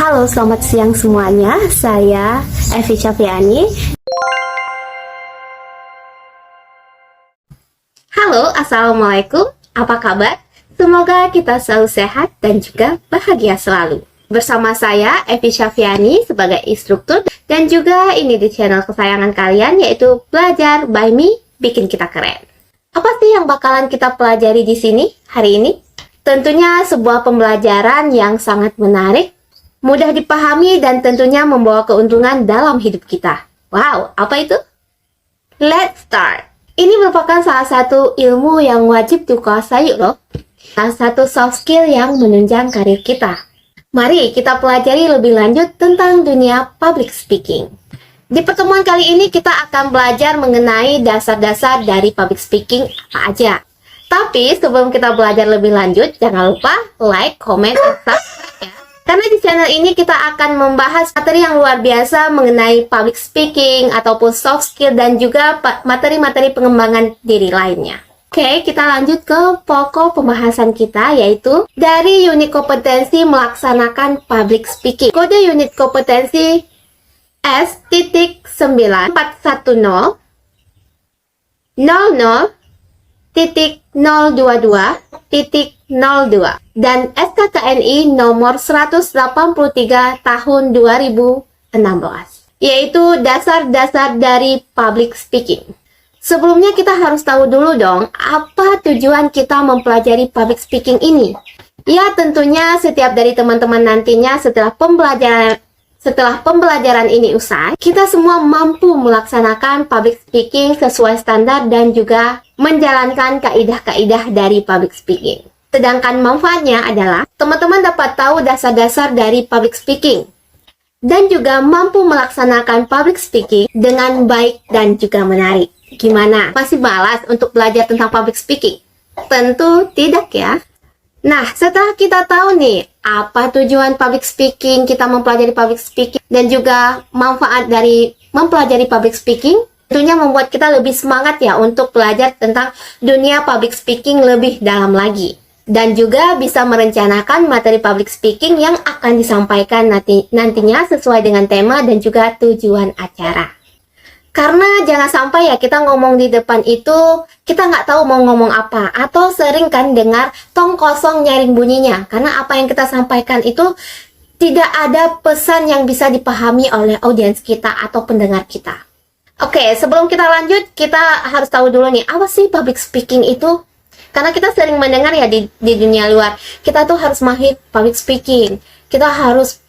Halo, selamat siang semuanya. Saya Evi Syafiani. Halo, Assalamualaikum. Apa kabar? Semoga kita selalu sehat dan juga bahagia selalu. Bersama saya, Evi Syafiani, sebagai instruktur. Dan juga ini di channel kesayangan kalian, yaitu Belajar by Me, Bikin Kita Keren. Apa sih yang bakalan kita pelajari di sini hari ini? Tentunya sebuah pembelajaran yang sangat menarik, mudah dipahami, dan tentunya membawa keuntungan dalam hidup kita. Wow, apa itu? Let's start! Ini merupakan salah satu ilmu yang wajib dikuasai loh. Salah satu soft skill yang menunjang karir kita. Mari kita pelajari lebih lanjut tentang dunia public speaking. Di pertemuan kali ini kita akan belajar mengenai dasar-dasar dari public speaking apa aja. Tapi sebelum kita belajar lebih lanjut, jangan lupa like, comment, dan subscribe ya. Karena di channel ini kita akan membahas materi yang luar biasa mengenai public speaking ataupun soft skill dan juga materi-materi pengembangan diri lainnya. Oke, kita lanjut ke pokok pembahasan kita, yaitu dari unit kompetensi melaksanakan public speaking. Kode unit kompetensi S.9410.00.022.02 dan SKKNI nomor 183 tahun 2016, yaitu dasar-dasar dari public speaking. Sebelumnya kita harus tahu dulu dong, apa tujuan kita mempelajari public speaking ini? Ya, tentunya setiap dari teman-teman nantinya setelah pembelajaran ini usai, kita semua mampu melaksanakan public speaking sesuai standar dan juga menjalankan kaidah-kaidah dari public speaking. Sedangkan manfaatnya adalah teman-teman dapat tahu dasar-dasar dari public speaking dan juga mampu melaksanakan public speaking dengan baik dan juga menarik. Gimana? Masih malas untuk belajar tentang public speaking? Tentu tidak ya. Nah, setelah kita tahu nih apa tujuan public speaking, kita mempelajari public speaking, dan juga manfaat dari mempelajari public speaking, tentunya membuat kita lebih semangat ya untuk belajar tentang dunia public speaking lebih dalam lagi. Dan juga bisa merencanakan materi public speaking yang akan disampaikan nantinya sesuai dengan tema dan juga tujuan acara. Karena jangan sampai ya kita ngomong di depan itu, kita nggak tahu mau ngomong apa. Atau sering kan dengar tong kosong nyaring bunyinya. Karena apa yang kita sampaikan itu tidak ada pesan yang bisa dipahami oleh audiens kita atau pendengar kita. Oke, sebelum kita lanjut, kita harus tahu dulu nih, apa sih public speaking itu? Karena kita sering mendengar ya di dunia luar, kita tuh harus mahir public speaking. Kita harus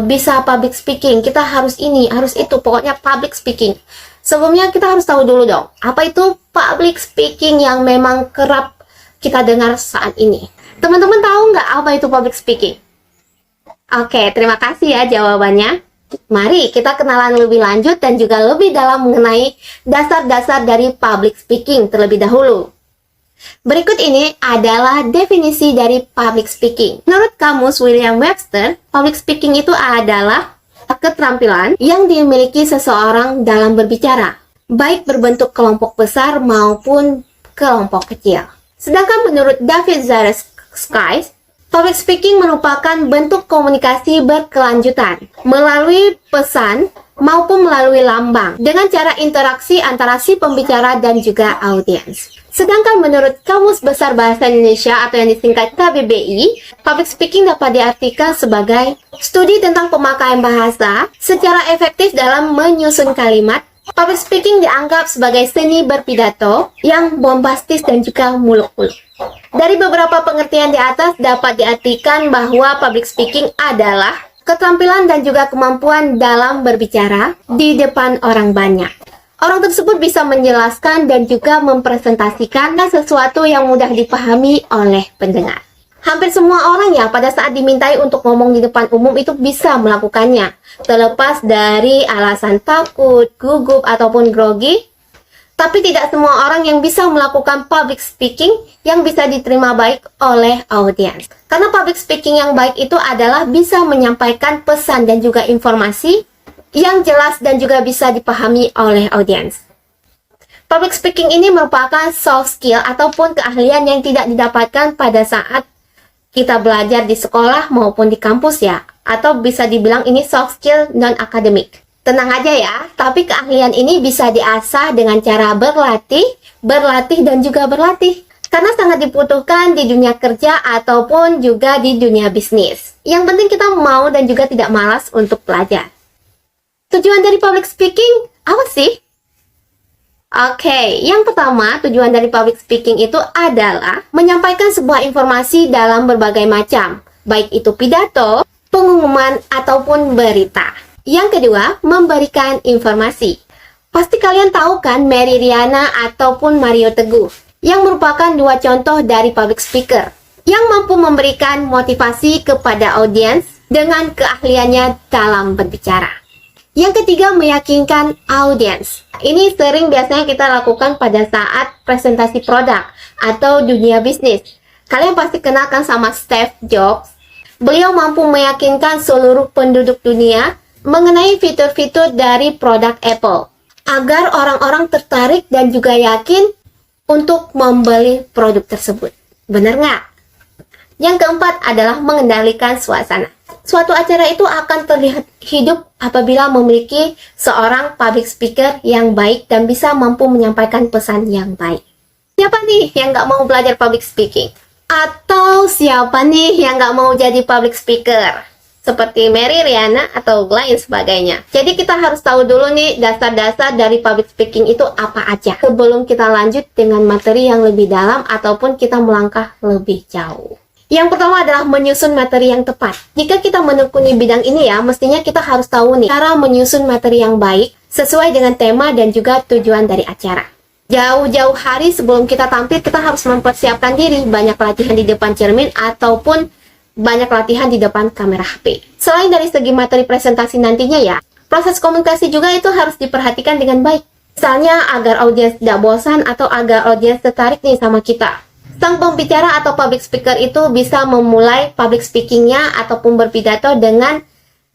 bisa public speaking, kita harus ini, harus itu, pokoknya public speaking. Sebelumnya kita harus tahu dulu dong, apa itu public speaking yang memang kerap kita dengar saat ini. Teman-teman tahu nggak apa itu public speaking? Oke, terima kasih ya jawabannya. Mari kita kenalan lebih lanjut dan juga lebih dalam mengenai dasar-dasar dari public speaking terlebih dahulu. Berikut ini adalah definisi dari public speaking. Menurut Kamus Merriam-Webster, public speaking itu adalah keterampilan yang dimiliki seseorang dalam berbicara, baik berbentuk kelompok besar maupun kelompok kecil. Sedangkan menurut David Zareski, public speaking merupakan bentuk komunikasi berkelanjutan melalui pesan maupun melalui lambang dengan cara interaksi antara si pembicara dan juga audiens. Sedangkan menurut Kamus Besar Bahasa Indonesia atau yang disingkat KBBI, public speaking dapat diartikan sebagai studi tentang pemakaian bahasa secara efektif dalam menyusun kalimat. Public speaking dianggap sebagai seni berpidato yang bombastis dan juga muluk-muluk. Dari beberapa pengertian di atas dapat diartikan bahwa public speaking adalah keterampilan dan juga kemampuan dalam berbicara di depan orang banyak. Orang tersebut bisa menjelaskan dan juga mempresentasikan sesuatu yang mudah dipahami oleh pendengar. Hampir semua orang ya pada saat dimintai untuk ngomong di depan umum itu bisa melakukannya. Terlepas dari alasan takut, gugup, ataupun grogi. Tapi tidak semua orang yang bisa melakukan public speaking yang bisa diterima baik oleh audiens. Karena public speaking yang baik itu adalah bisa menyampaikan pesan dan juga informasi yang jelas dan juga bisa dipahami oleh audiens. Public speaking ini merupakan soft skill ataupun keahlian yang tidak didapatkan pada saat kita belajar di sekolah maupun di kampus ya, atau bisa dibilang ini soft skill non-akademik. Tenang aja ya, tapi keahlian ini bisa diasah dengan cara berlatih, dan juga berlatih. Karena sangat dibutuhkan di dunia kerja ataupun juga di dunia bisnis. Yang penting kita mau dan juga tidak malas untuk belajar. Tujuan dari public speaking apa sih? Oke, yang pertama tujuan dari public speaking itu adalah menyampaikan sebuah informasi dalam berbagai macam, baik itu pidato, pengumuman, ataupun berita. Yang kedua, memberikan informasi. Pasti kalian tahu kan Mary Riana ataupun Mario Teguh, yang merupakan dua contoh dari public speaker, yang mampu memberikan motivasi kepada audiens dengan keahliannya dalam berbicara. Yang ketiga, meyakinkan audiens. Ini sering biasanya kita lakukan pada saat presentasi produk atau dunia bisnis. Kalian pasti kenal kan sama Steve Jobs. Beliau mampu meyakinkan seluruh penduduk dunia mengenai fitur-fitur dari produk Apple, agar orang-orang tertarik dan juga yakin untuk membeli produk tersebut. Benar nggak? Yang keempat adalah mengendalikan suasana. Suatu acara itu akan terlihat hidup apabila memiliki seorang public speaker yang baik dan bisa mampu menyampaikan pesan yang baik. Siapa nih yang nggak mau belajar public speaking? Atau siapa nih yang nggak mau jadi public speaker? Seperti Mary Riana atau lain sebagainya. Jadi kita harus tahu dulu nih dasar-dasar dari public speaking itu apa aja. Sebelum kita lanjut dengan materi yang lebih dalam ataupun kita melangkah lebih jauh. Yang pertama adalah menyusun materi yang tepat. Jika kita menekuni bidang ini ya, mestinya kita harus tahu nih cara menyusun materi yang baik sesuai dengan tema dan juga tujuan dari acara. Jauh-jauh hari sebelum kita tampil, kita harus mempersiapkan diri, banyak latihan di depan cermin ataupun banyak latihan di depan kamera HP. Selain dari segi materi presentasi nantinya ya, proses komunikasi juga itu harus diperhatikan dengan baik. Misalnya agar audiens tidak bosan atau agar audiens tertarik nih sama kita. Sang pembicara atau public speaker itu bisa memulai public speakingnya ataupun berpidato dengan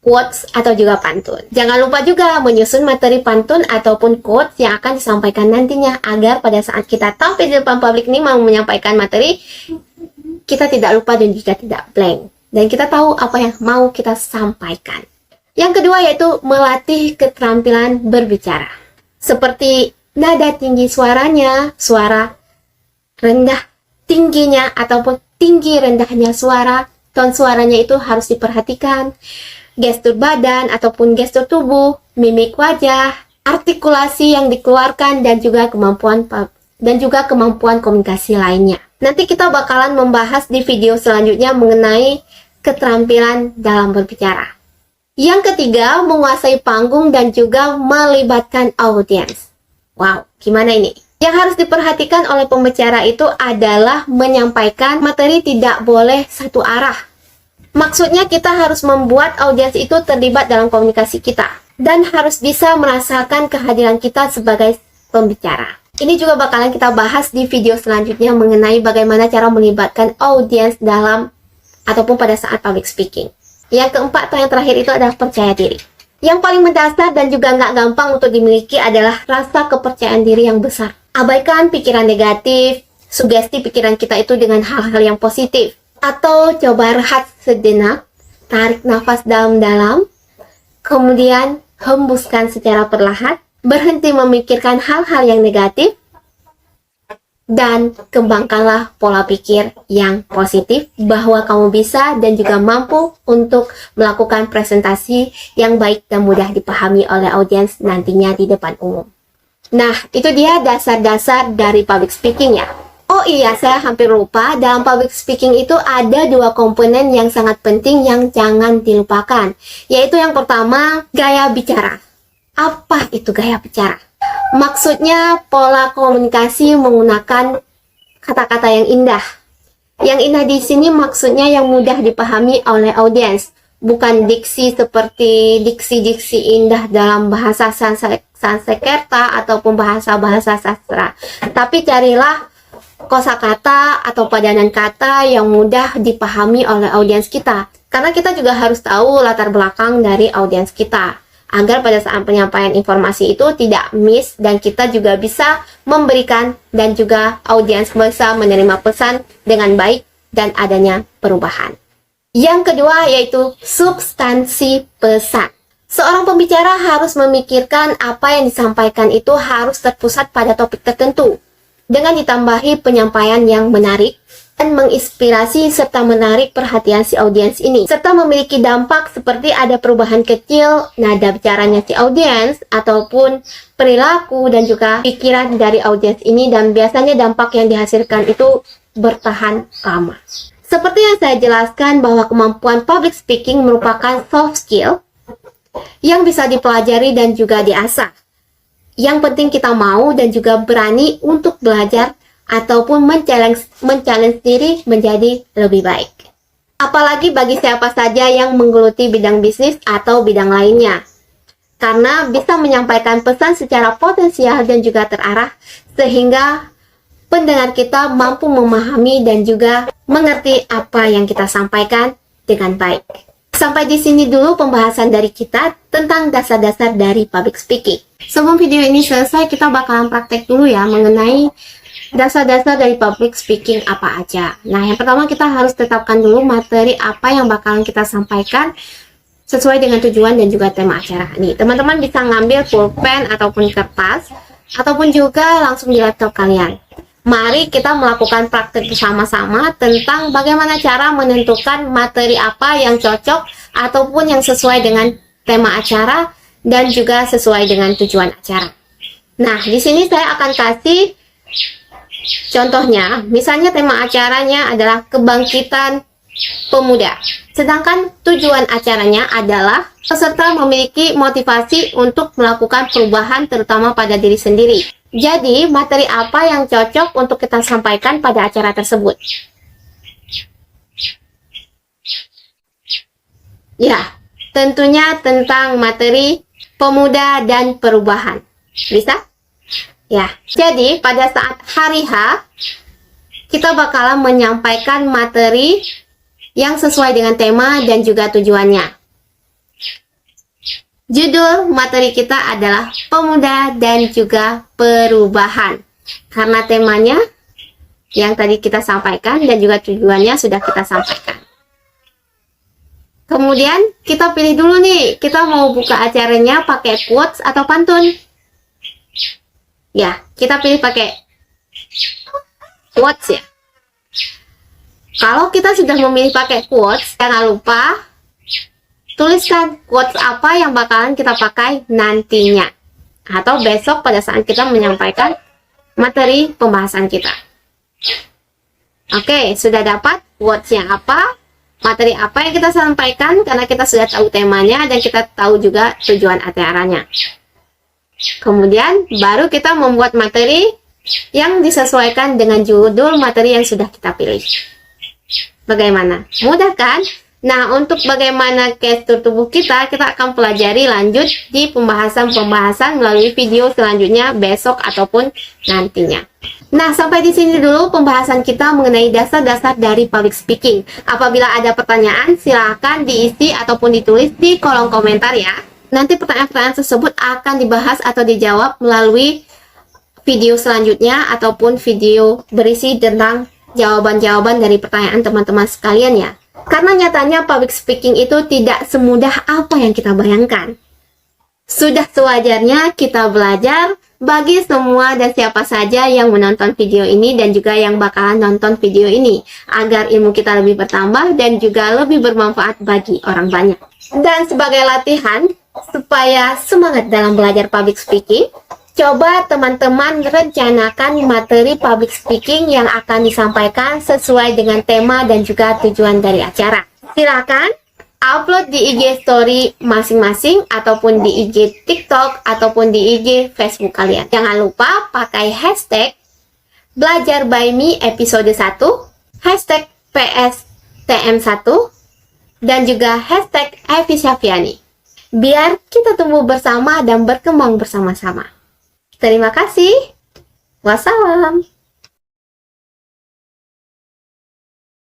quotes atau juga pantun. Jangan lupa juga menyusun materi pantun ataupun quotes yang akan disampaikan nantinya agar pada saat kita tampil di depan publik ini mau menyampaikan materi, kita tidak lupa dan juga tidak blank. Dan kita tahu apa yang mau kita sampaikan. Yang kedua yaitu melatih keterampilan berbicara. Seperti nada tinggi suaranya, suara rendah tingginya ataupun tinggi rendahnya suara, ton suaranya itu harus diperhatikan. Gestur badan ataupun gestur tubuh, mimik wajah, artikulasi yang dikeluarkan dan juga kemampuan komunikasi lainnya. Nanti kita bakalan membahas di video selanjutnya mengenai keterampilan dalam berbicara. Yang ketiga, menguasai panggung dan juga melibatkan audiens. Wow, gimana ini? Yang harus diperhatikan oleh pembicara itu adalah menyampaikan materi tidak boleh satu arah. Maksudnya kita harus membuat audiens itu terlibat dalam komunikasi kita dan harus bisa merasakan kehadiran kita sebagai pembicara. Ini juga bakalan kita bahas di video selanjutnya mengenai bagaimana cara melibatkan audiens dalam ataupun pada saat public speaking. Yang keempat atau yang terakhir itu adalah percaya diri. Yang paling mendasar dan juga nggak gampang untuk dimiliki adalah rasa kepercayaan diri yang besar. Abaikan pikiran negatif, sugesti pikiran kita itu dengan hal-hal yang positif. Atau coba rehat sejenak, tarik nafas dalam-dalam, kemudian hembuskan secara perlahan, berhenti memikirkan hal-hal yang negatif, dan kembangkanlah pola pikir yang positif bahwa kamu bisa dan juga mampu untuk melakukan presentasi yang baik dan mudah dipahami oleh audiens nantinya di depan umum. Nah, itu dia dasar-dasar dari public speaking ya. Oh iya, saya hampir lupa, dalam public speaking itu ada dua komponen yang sangat penting yang jangan dilupakan. Yaitu yang pertama, gaya bicara. Apa itu gaya bicara? Maksudnya pola komunikasi menggunakan kata-kata yang indah. Yang indah di sini maksudnya yang mudah dipahami oleh audiens. Bukan diksi seperti diksi-diksi indah dalam bahasa Sanskerta ataupun bahasa-bahasa sastra. Tapi carilah kosakata atau padanan kata yang mudah dipahami oleh audiens kita. Karena kita juga harus tahu latar belakang dari audiens kita. Agar pada saat penyampaian informasi itu tidak miss dan kita juga bisa memberikan dan juga audiens bisa menerima pesan dengan baik dan adanya perubahan. Yang kedua yaitu substansi pesan. Seorang pembicara harus memikirkan apa yang disampaikan itu harus terpusat pada topik tertentu, dengan ditambahi penyampaian yang menarik dan menginspirasi serta menarik perhatian si audiens ini, serta memiliki dampak seperti ada perubahan kecil nada bicaranya si audiens ataupun perilaku dan juga pikiran dari audiens ini, dan biasanya dampak yang dihasilkan itu bertahan lama. Seperti yang saya jelaskan bahwa kemampuan public speaking merupakan soft skill yang bisa dipelajari dan juga diasah. Yang penting kita mau dan juga berani untuk belajar ataupun men-challenge diri menjadi lebih baik. Apalagi bagi siapa saja yang menggeluti bidang bisnis atau bidang lainnya. Karena bisa menyampaikan pesan secara potensial dan juga terarah sehingga pendengar kita mampu memahami dan juga mengerti apa yang kita sampaikan dengan baik. Sampai di sini dulu pembahasan dari kita tentang dasar-dasar dari public speaking. Sebelum video ini selesai, kita bakalan praktek dulu ya mengenai dasar-dasar dari public speaking apa aja. Nah, yang pertama kita harus tetapkan dulu materi apa yang bakalan kita sampaikan sesuai dengan tujuan dan juga tema acara. Nih, teman-teman bisa ngambil pulpen ataupun kertas, ataupun juga langsung di laptop kalian. Mari kita melakukan praktek bersama-sama tentang bagaimana cara menentukan materi apa yang cocok ataupun yang sesuai dengan tema acara dan juga sesuai dengan tujuan acara. Nah, di sini saya akan kasih contohnya. Misalnya tema acaranya adalah kebangkitan pemuda. Sedangkan tujuan acaranya adalah peserta memiliki motivasi untuk melakukan perubahan terutama pada diri sendiri. Jadi, materi apa yang cocok untuk kita sampaikan pada acara tersebut? Ya, tentunya tentang materi pemuda dan perubahan. Bisa? Ya, jadi pada saat hari H, kita bakalan menyampaikan materi yang sesuai dengan tema dan juga tujuannya. Judul materi kita adalah pemuda dan juga perubahan. Karena temanya yang tadi kita sampaikan dan juga tujuannya sudah kita sampaikan. Kemudian kita pilih dulu nih, kita mau buka acaranya pakai quotes atau pantun. Ya, kita pilih pakai quotes ya. Kalau kita sudah memilih pakai quotes, jangan lupa tuliskan quotes apa yang bakalan kita pakai nantinya atau besok pada saat kita menyampaikan materi pembahasan kita. Oke, sudah dapat quotesnya apa, materi apa yang kita sampaikan karena kita sudah tahu temanya dan kita tahu juga tujuan acaranya. Kemudian baru kita membuat materi yang disesuaikan dengan judul materi yang sudah kita pilih. Bagaimana? Mudah kan? Nah, untuk bagaimana gestur tubuh kita akan pelajari lanjut di pembahasan-pembahasan melalui video selanjutnya besok ataupun nantinya. Nah, sampai di sini dulu pembahasan kita mengenai dasar-dasar dari public speaking. Apabila ada pertanyaan, silakan diisi ataupun ditulis di kolom komentar ya. Nanti pertanyaan-pertanyaan tersebut akan dibahas atau dijawab melalui video selanjutnya ataupun video berisi tentang jawaban-jawaban dari pertanyaan teman-teman sekalian ya. Karena nyatanya public speaking itu tidak semudah apa yang kita bayangkan. Sudah sewajarnya kita belajar bagi semua dan siapa saja yang menonton video ini dan juga yang bakalan nonton video ini, agar ilmu kita lebih bertambah dan juga lebih bermanfaat bagi orang banyak. Dan sebagai latihan supaya semangat dalam belajar public speaking, coba teman-teman rencanakan materi public speaking yang akan disampaikan sesuai dengan tema dan juga tujuan dari acara. Silakan upload di IG story masing-masing ataupun di IG TikTok ataupun di IG Facebook kalian. Jangan lupa pakai hashtag belajar by me episode 1, hashtag PSTM1, dan juga hashtag Evi Syafiani. Biar kita tumbuh bersama dan berkembang bersama-sama. Terima kasih. Wassalam.